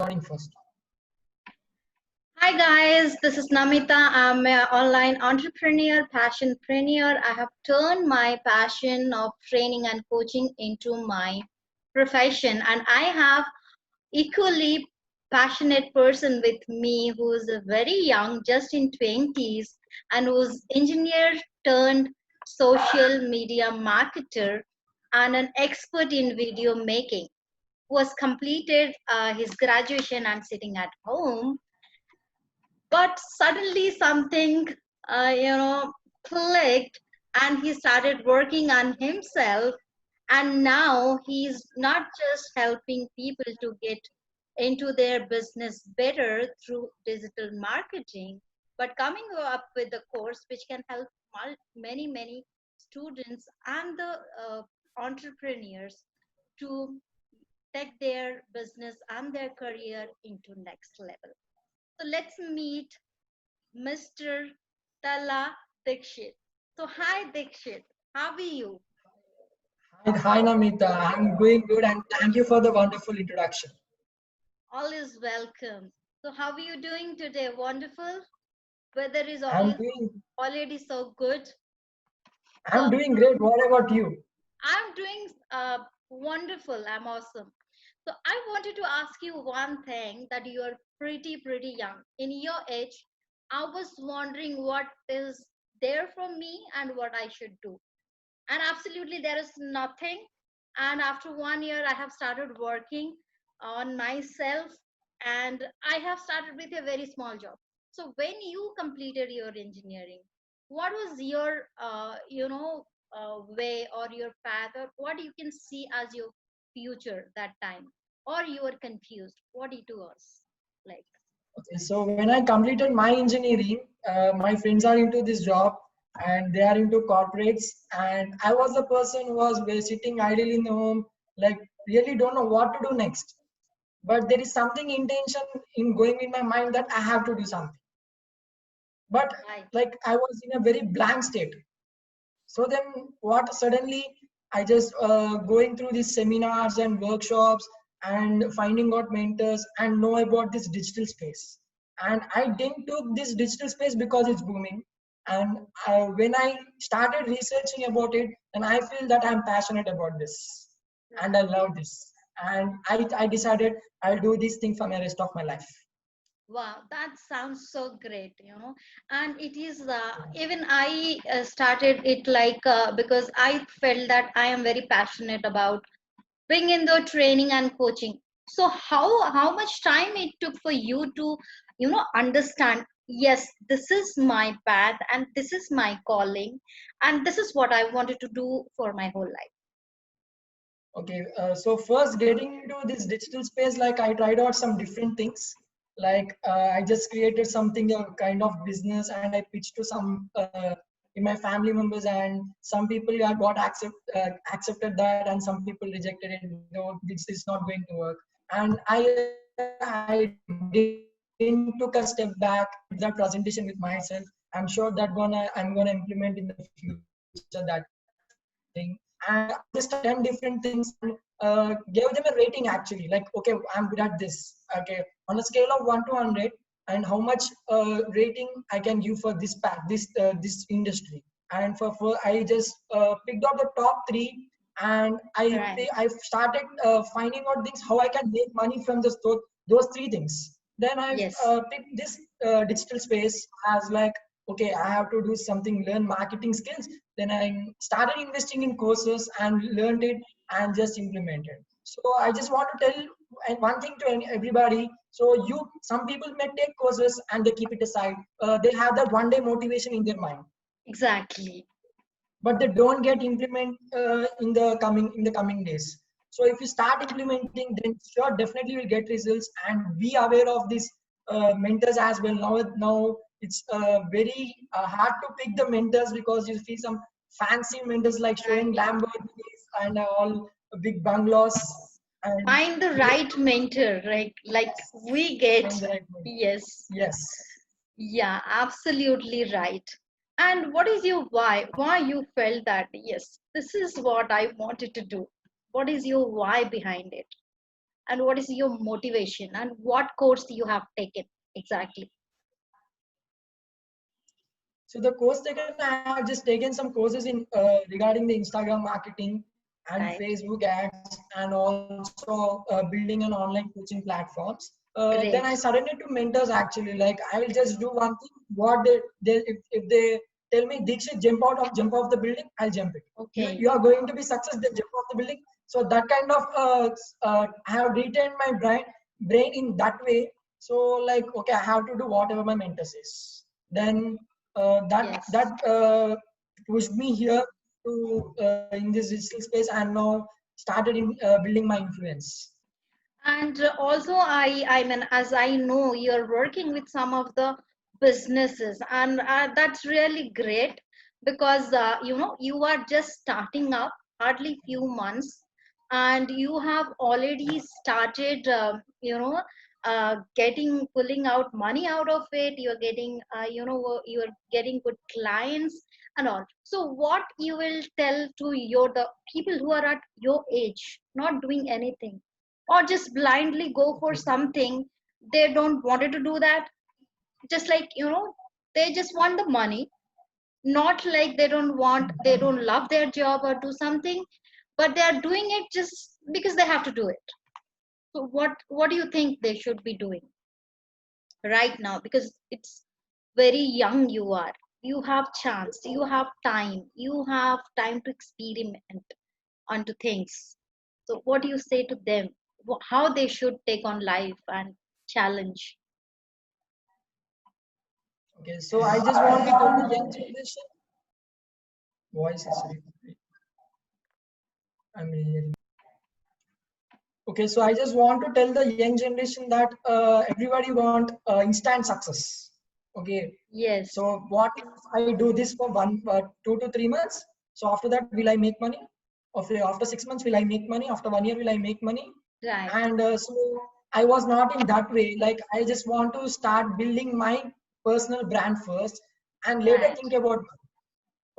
recording first. Hi guys, this is Namita. I'm an online entrepreneur, passionpreneur. I have turned my passion of training and coaching into my profession, and I have equally passionate person with me who's very young, just in 20s, and who's engineer turned social media marketer and an expert in video making, who has completed his graduation and sitting at home, but suddenly something clicked, and he started working on himself, and now he's not just helping people to get into their business better through digital marketing, but coming up with a course which can help many students and the entrepreneurs to take their business and their career into next level. So let's meet Mr. Tala Dikshit. So, hi Dikshit, how are you? Hi Namita, I'm doing good and thank you for the wonderful introduction. All is welcome. So, how are you doing today? Wonderful. Weather is I'm always doing already so good. I'm So, doing great. What about you? I'm doing wonderful. I'm awesome. So, I wanted to ask you one thing, that you are pretty young. In your age, I was wondering what is there for me and what I should do. And absolutely there is nothing, and after 1 year I have started working on myself, and I have started with a very small job. So when you completed your engineering, what was your way or your path, or what you can see as your future that time, or you were confused, what it was like? Okay, so when I completed my engineering, my friends are into this job and they are into corporates, and I was the person who was sitting idle in the home, like really don't know what to do next. But there is something intention in going in my mind that I have to do something. But Right. like I was in a very blank state. So then what suddenly I just going through these seminars and workshops and finding out mentors and know about this digital space. And I didn't took this digital space because it's booming. And when I started researching about it, and I feel that I'm passionate about this and I love this. And I decided I'll do this thing for the rest of my life. Wow, that sounds so great, And it is, even I started it like, because I felt that I am very passionate about being in the training and coaching. So how much time it took for you to, understand, yes, this is my path and this is my calling, and this is what I wanted to do for my whole life. Okay, so first getting into this digital space, like I tried out some different things. Like I just created something, a kind of business, and I pitched to some in my family members, and some people accepted that, and some people rejected it. No, this is not going to work. And I didn't took a step back, did that presentation with myself. I'm sure that I'm gonna implement in the future that thing. And I just tried 10 different things and gave them a rating actually. Like, okay, I'm good at this. Okay, on a scale of 1 to 100, and how much rating I can give for this path, this industry. And for I just picked out the top three, and Right. I started finding out things how I can make money from those three things. Then I Yes. picked this digital space as like, okay, I have to do something, learn marketing skills. Then I started investing in courses and learned it and just implemented. So I just want to tell and one thing to everybody. So some people may take courses and they keep it aside. They have that one day motivation in their mind, Exactly. but they don't get implement in the coming days. So if you start implementing, then sure, definitely you'll get results. And be aware of these mentors as well. Now it's very hard to pick the mentors, because you see some fancy mentors like showing Right. Lamborghinis and all big bungalows, and Find the they right mentor, like we find get. the right one. Yes. Yes. Yeah, absolutely right. And what is your why you felt that, yes, this is what I wanted to do? What is your why behind it? and what is your motivation, and what course you have taken exactly? So the course taken, I have just taken some courses in regarding the Instagram marketing and Right. Facebook ads, and also building an online coaching platforms. Then I Great. surrendered to mentors actually. Like I will just do one thing. What they if they tell me Dikshit jump off the building, I'll jump it. Okay. You are going to be success, then jump off the building. So that kind of I have retained my brain in that way. So like okay, I have to do whatever my mentor says. Then that Yes. that pushed me here to in this digital space, and now started in building my influence. And also, I mean, as I know, you're working with some of the businesses, and that's really great because you are just starting up, hardly few months, and you have already started, getting pulling out money out of it. You're getting, you're getting good clients and all. So, what you will tell to the people who are at your age, not doing anything, or just blindly go for Okay. something they don't wanted to do that, just like they just want the money, not like they don't love their job or do something, but they are doing it just because they have to do it. So what do you think they should be doing right now? Because it's very young, you have chance, you have time to experiment onto things. So what do you say to them? How they should take on life and challenge? Okay, so I just want to tell the young generation. Voice is I'm hearing. Okay, so I just want to tell the young generation that everybody want instant success. Okay, Yes. so what if I do this for 2 to 3 months? So after that, will I make money? After 6 months, will I make money? After 1 year, will I make money? Right. And so I was not in that way. Like I just want to start building my personal brand first, and later Right. think about money.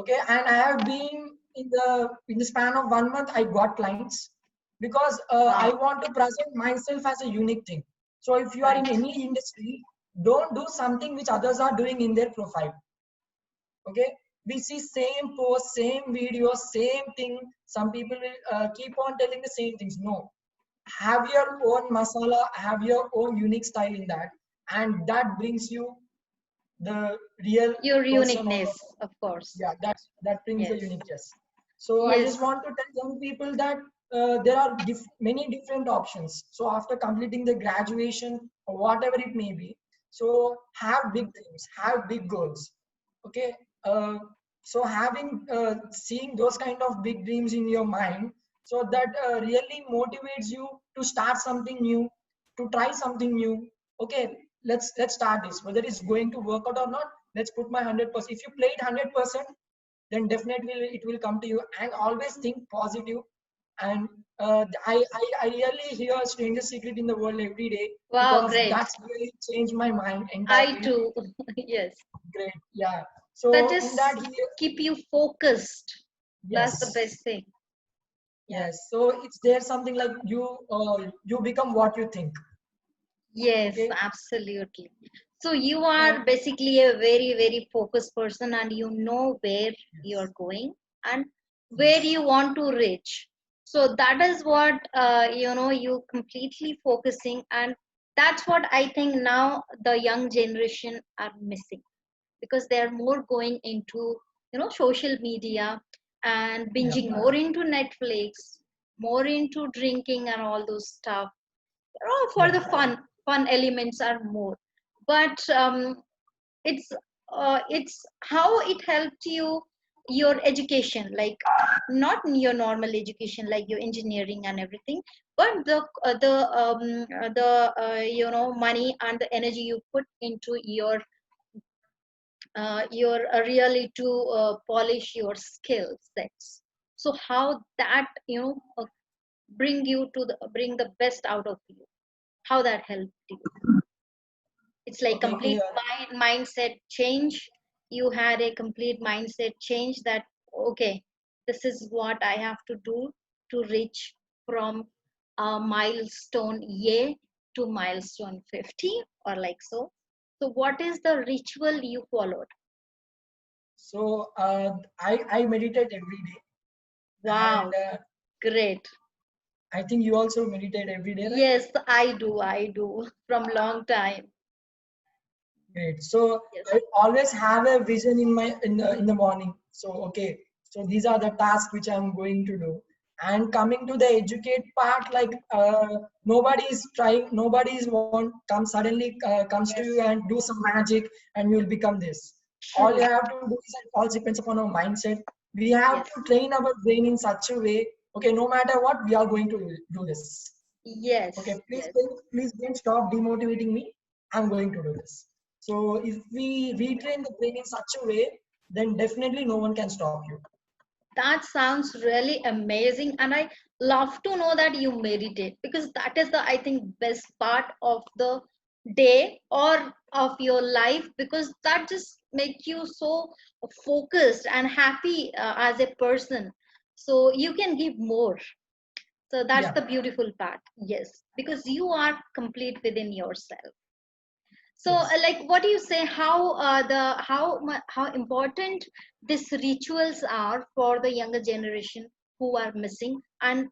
Okay, and I have been in the span of 1 month, I got clients because I Wow. want to present myself as a unique thing. So if you are in Right. any industry, don't do something which others are doing in their profile. Okay, we see same post, same videos, same thing. Some people will keep on telling the same things. No, have your own masala, have your own unique style in that, and that brings you the real Your person, or uniqueness, of course. yeah, that brings the Yes. uniqueness. So I Yes. just want to tell young people that there are many different options. So after completing the graduation or whatever it may be, so have big dreams, have big goals. Okay, so having seeing those kind of big dreams in your mind, so that really motivates you to start something new, to try something new. Okay, let's start this, whether it's going to work out or not. Let's put my 100%. If you play it 100%, then definitely it will come to you. And always think positive. And I really hear a stranger secret in the world every day, Wow, because great. that's really changed my mind I entirely. too. Yes. Great, yeah. That So in just that he, keep you focused. That's the yes, best thing. Yeah. yes. So it's there something like you become what you think. Yes, Okay. absolutely. So you are So basically a very, very focused person, and you know where you're yes, going and where yes, you want to reach. So that is what you completely focusing, and that's what I think now the young generation are missing, because they are more going into social media and yeah, binging more into Netflix, more into drinking and all those stuff. For yeah, the fun elements are more, but it's it's how it helped you, your education, like not your normal education like your engineering and everything, but the money and the energy you put into your really to polish your skill sets. So how that bring the best out of you, how that helped you. It's like okay, complete mindset change. You had a complete mindset change that okay, this is what I have to do to reach from milestone A to milestone 50 or like so. So what is the ritual you followed? So I meditate every day, and Wow, great. I think you also meditate every day, right? Yes, I do from long time. Great. So Yes. I always have a vision in my in the morning. So okay, so these are the tasks which I'm going to do. And coming to the educate part, like nobody is trying, nobody is want come suddenly comes to you Yes. and do some magic and you'll become this. All you True. have to do is it all depends upon our mindset. We have Yes. to train our brain in such a way. Okay, no matter what, we are going to do this. Okay, Yes. please, Yes. please don't stop demotivating me. I'm going to do this. So if we retrain the brain in such a way, then definitely no one can stop you. That sounds really amazing, and I love to know that you meditate, because that is the, I think, best part of the day or of your life, because that just make you so focused and happy as a person, so you can give more. So that's Yeah. the beautiful part. Yes, because you are complete within yourself. So Yes. like, what do you say, how how important these rituals are for the younger generation who are missing, and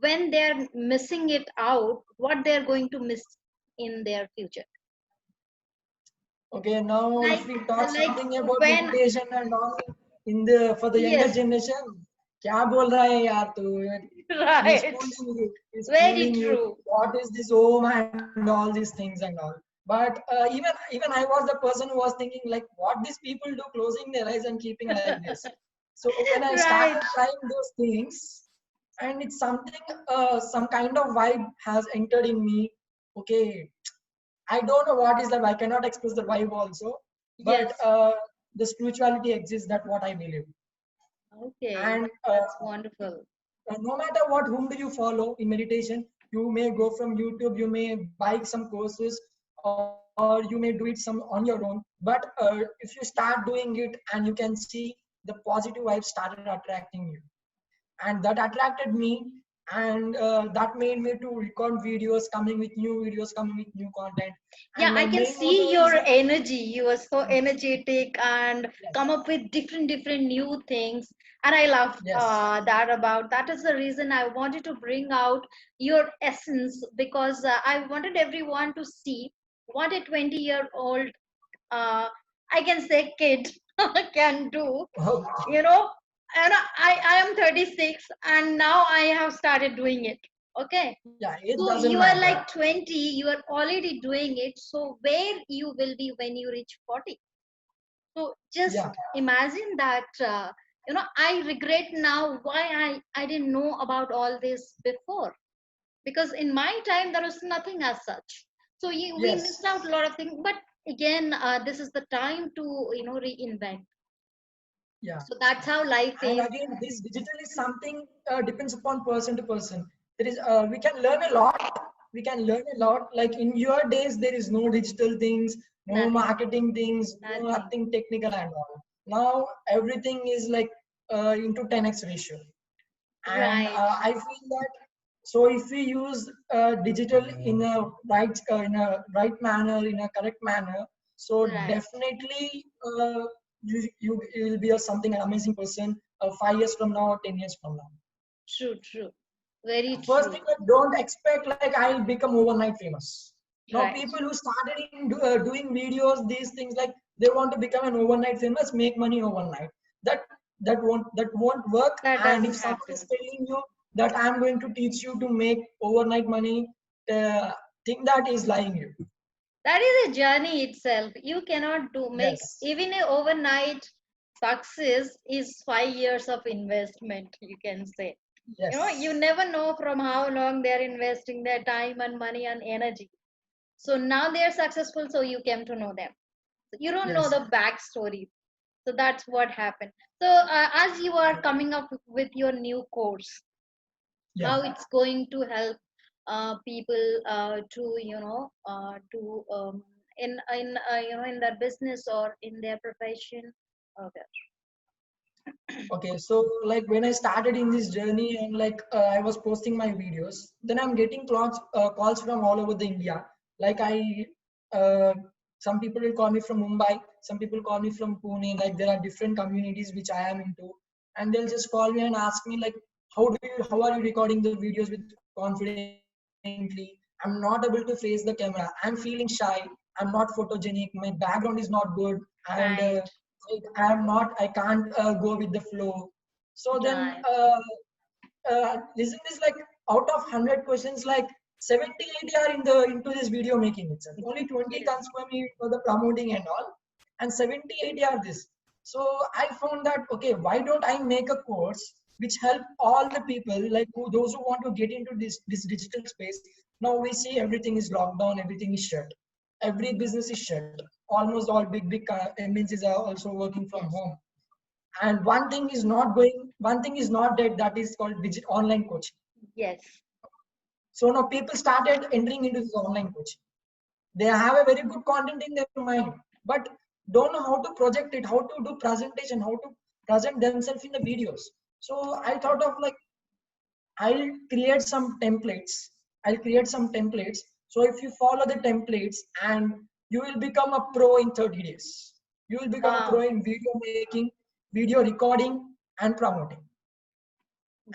when they're missing it out, what they're going to miss in their future? Okay. Now, if like we talk like something about when meditation and all in the for the younger yes. generation, क्या बोल रहा है यार तू? He's Right. fooling you. He's Very fooling you. true. What is this home and all these things and all? But even I was the person who was thinking like, what these people do, closing their eyes and keeping like this. So when I Right. started trying those things, and it's something, some kind of vibe has entered in me. Okay, I don't know what is that. I cannot express the vibe also, but Yes. the spirituality exists. That's what I believe. Okay, And that's wonderful. no matter what, whom do you follow in meditation? You may go from YouTube, you may buy some courses, or you may do it some on your own. But if you start doing it and you can see the positive vibes started attracting you, and that attracted me, and that made me to record videos, coming with new videos, coming with new content. Yeah, And my I can main motto see is your energy. You are so yes, energetic and come yes, up with different new things, and I love yes, that. About that is the reason I wanted to bring out your essence, because I wanted everyone to see what a 20-year-old, I can say, kid can do, okay. you know. And I am 36 and now I have started doing it. Okay, Yeah, it so doesn't you are matter. like 20, you are already doing it. So where you will be when you reach 40? So just Yeah, imagine that, I regret now why I didn't know about all this before. Because in my time, there was nothing as such. So we missed yes, out a lot of things. But again, this is the time to, reinvent. yeah. So that's how life And is. again, this digital is something depends upon person to person. There is we can learn a lot. We can learn a lot. Like in your days, there is no digital things, no Nothing. marketing things, no Nothing. nothing technical and all. Now everything is like into 10x ratio. And Right. I feel that, so if we use digital in a right manner, in a correct manner, so Right. definitely you will be a something an amazing person 5 years from now or 10 years from now. True, true. Very First true. thing, like, don't expect like I'll become overnight famous. Now Right. people who started in doing videos, these things, like they want to become an overnight famous, make money overnight. that that won't work. That And if doesn't someone is happen. telling you that I'm going to teach you to make overnight money, uh, think that is lying you. That is a journey itself. You cannot do make Yes, even a overnight success is 5 years of investment, you can say. You yes, never know from how long they're investing their time and money and energy. So now they're successful, so you came to know them. You don't know yes, the backstory. So that's what happened. So as you are coming up with your new course, yeah. how it's going to help people to to in in their business or in their profession. Okay. Okay, so like when I started in this journey and like I was posting my videos, then I'm getting calls from all over the India. Like uh, some people will call me from Mumbai, some people call me from Pune. Like there are different communities which I am into, and they'll just call me and ask me like, how are you recording the videos with confidently? I'm not able to face the camera. I'm feeling shy. I'm not photogenic. My background is not good, and Right, I can't go with the flow. So then, right. isn't this like out of 100 questions, like 78 are into this video making itself. Only 20 Yes, comes for me for the promoting and all, and 78 are this. So I found that okay, why don't I make a course which help all the people like those who want to get into this digital space. Now we see everything is locked down, everything is shut, every business is shut. Almost all big MNCs are also working from yes, home, and one thing is not dead, that is called online coaching. yes, So now people started entering into this online coaching. They have a very good content in their mind, but don't know how to project it, how to do presentation, how to present themselves in the videos. So I thought of like, I'll create some templates. I'll create some templates. So if you follow the templates, and you will become a pro in 30 days. You will become a pro wow, in video making, video recording, and promoting.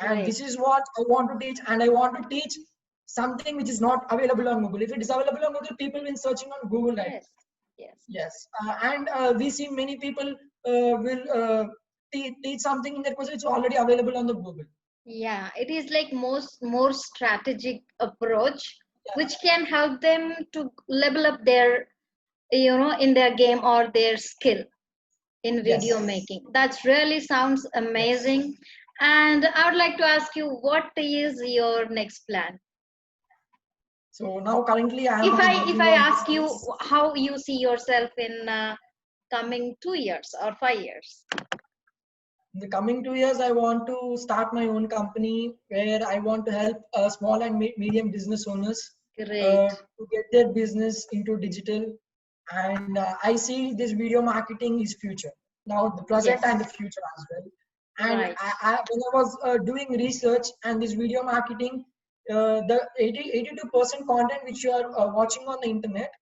And great. this is what I want to teach. And I want to teach something which is not available on Google. If it is available on Google, people will searching on Google, right? Yes, yes. Yes. And we see many people will teach something in their course. It's already available on the Google. Yeah, it is like most more strategic approach which Yeah. can help them to level up their, in their game or their skill in video Yes. making. That's really sounds Yes. amazing. And I would like to ask you, what is your next plan? So now currently I If am I if working I on ask you business. how you see yourself in coming 2 years or 5 years. In the coming 2 years, I want to start my own company where I want to help small and medium business owners Great. to get their business into digital. And I see this video marketing is future now, the present Yes. and the future as well. And Right. when I was doing research and this video marketing, the 82% content which you are watching on the internet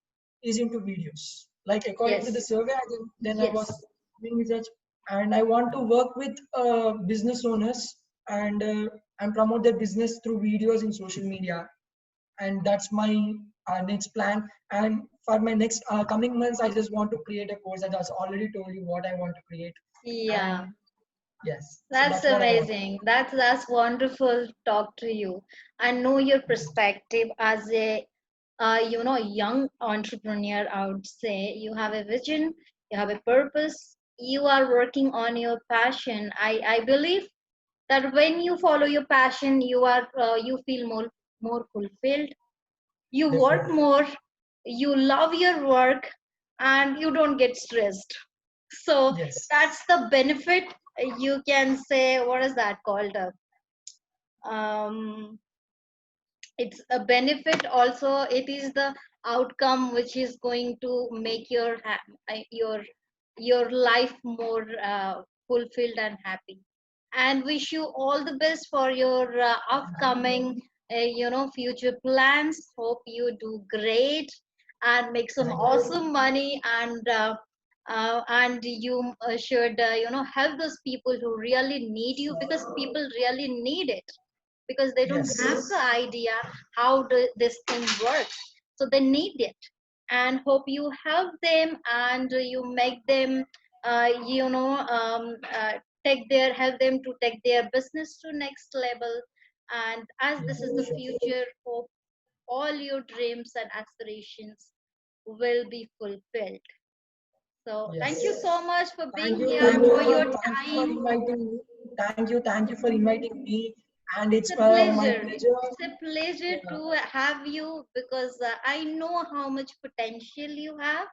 is into videos. Like according to the Yes. survey, then I was Yes. doing research, and I want to work with business owners and and promote their business through videos in social media. And that's my next plan. And for my next coming months, I just want to create a course. I just already told you what I want to create. Yeah. And yes, so That's that's what I want. amazing. That's wonderful to talk to you. I know your perspective as a young entrepreneur. I would say you have a vision, you have a purpose, you are working on your passion. I believe that when you follow your passion, you feel more fulfilled. You work Definitely. more, you love your work, and you don't get stressed. So Yes. that's the benefit. You can say, what is that called? Um, it's a benefit. Also, it is the outcome which is going to make your life more fulfilled and happy. And wish you all the best for your upcoming future plans. Hope you do great and make some Thank you. awesome money, and you should help those people who really need you, because people really need it, because they don't have Yes. the idea how this thing works, so they need it. And hope you help them and you make them take their help them to take their business to next level. And as Yeah, this is for the sure. future, hope all your dreams and aspirations will be fulfilled. So thank you Yes. so much for Thank being you. here, for your Thank you for time. inviting me. Thank you. Thank you for inviting me. And It's it's a my pleasure. pleasure. It's a pleasure Yeah. to have you, because I know how much potential you have.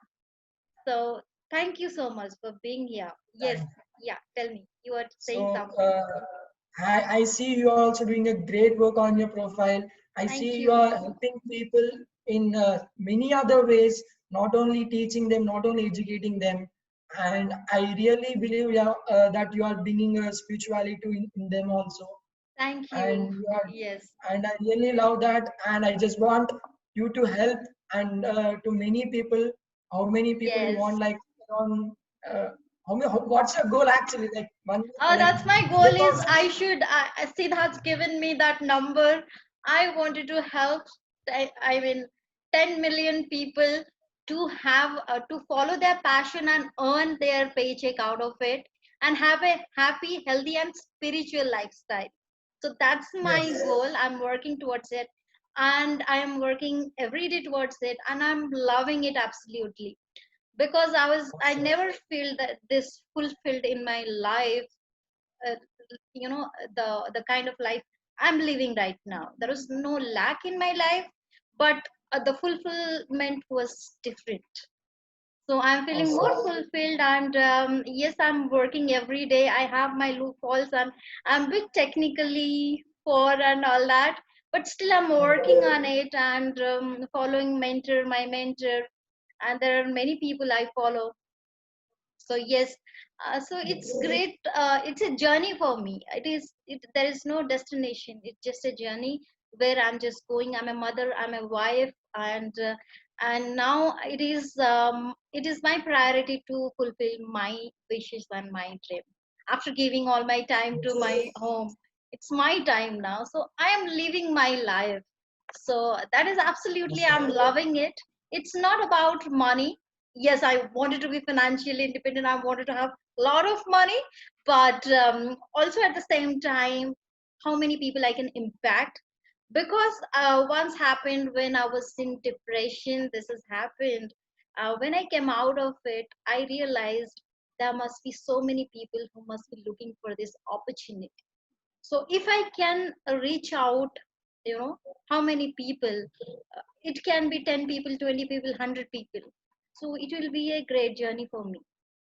So thank you so much for being here. Yes, Thank yeah, tell me. You are saying So something. I see you are also doing a great work on your profile. I Thank see you you. are helping people in many other ways, not only teaching them, not only educating them. and I really believe, yeah, that you are bringing a spirituality in them also, Thank you. and you are, Yes. and I really love that, and I just want you to help and to many people. How many people you want, Yes. like on how many? What's your goal actually? Like one, like That's my goal is 100,000. I should, Siddharth's given me that number. I wanted to help, I mean, 10 million people to have, to follow their passion and earn their paycheck out of it and have a happy, healthy and spiritual lifestyle. So that's my Yes. goal. I'm working towards it and I am working every day towards it and I'm loving it absolutely because I Awesome. never feel that this fulfilled in my life, uh, you know, the kind of life I'm living right now. There was no lack in my life, but the fulfillment was different. So I'm feeling more Awesome. fulfilled, and yes, I'm working every day. I have my loopholes, and I'm a bit technically poor and all that, but still I'm working on it and following my mentor, and there are many people I follow. So yes, so it's Yes. great. It's a journey for me. There is no destination. It's just a journey where I'm just going. I'm a mother, I'm a wife, and now it is my priority to fulfill my wishes and my dream after giving all my time to my Yes. home. It's my time now, so I am living my life. So that is absolutely, I'm Awesome. loving it. It's not about money. Yes, I wanted to be financially independent, I wanted to have a lot of money, but also at the same time, how many people I can impact. Because once happened when I was in depression, this has happened. When I came out of it, I realized there must be so many people who must be looking for this opportunity. So if I can reach out, you know, how many people, it can be 10 people, 20 people, 100 people. So it will be a great journey for me.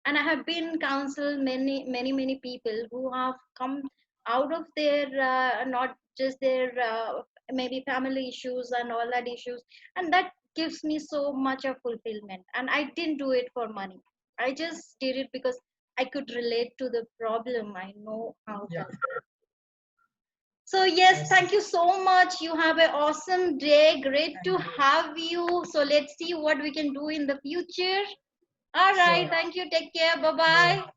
And I have been counseled many people who have come out of their not just their maybe family issues and all that issues, and that gives me so much of fulfillment. And I didn't do it for money. I just did it because I could relate to the problem. I know how Yeah. to. So yes, thank Awesome. you so much. You have an awesome day. Great Thank to you. have you. So let's see what we can do in the future. All right. Sure. Thank you. Take care. Bye Yeah. bye.